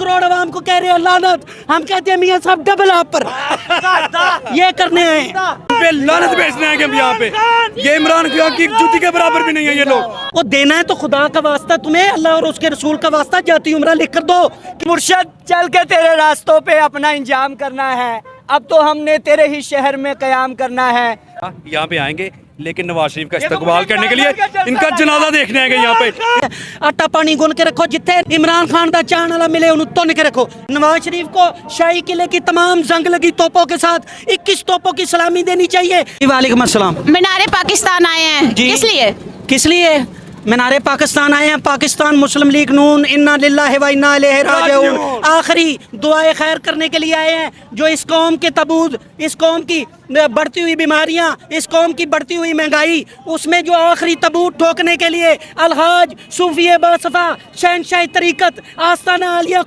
کروڑ عوام کو کہہ رہے ہیں لعنت. ہم کہتے ہیں میاں صاحب ڈبل آپ پر یہ کرنے آئے پہ لعنت بیچنے آئے ہم یہاں پہ. یہ عمران خان کی جوتی کے برابر بھی نہیں ہے یہ لوگ. وہ دینا ہے تو خدا کا واسطہ تمہیں اللہ اور اس کے رسول کا واسطہ جاتی عمرہ لکھ کر دو. مرشد چل کے تیرے راستوں پہ اپنا انجام کرنا ہے. اب تو ہم نے تیرے ہی شہر میں قیام کرنا ہے. یہاں پہ آئیں گے لیکن نواز شریف کا استقبال کرنے کے لیے ان کا جنازہ دیکھنے آئیں گے یہاں پہ. آٹا پانی گن کے رکھو, جتنے عمران خان دا چان والا ملے انہوں تو نکے رکھو. نواز شریف کو شاہی قلعے کی تمام زنگ لگی توپوں کے ساتھ 21 توپوں کی سلامی دینی چاہیے. وعلیکم السلام. مینار پاکستان آئے ہیں کس لیے؟ کس لیے مینار پاکستان آئے ہیں؟ پاکستان مسلم لیگ نون انا للہ و انا الیہ راجعون آخری دعائے خیر کرنے کے لیے آئے ہیں. جو اس قوم کے تبود, اس قوم کی بڑھتی ہوئی بیماریاں, اس قوم کی بڑھتی ہوئی مہنگائی, اس میں جو آخری تبود ٹھوکنے کے لیے الحاج صوفی باصفا شہنشاہ طریقت آستانہ عالیہ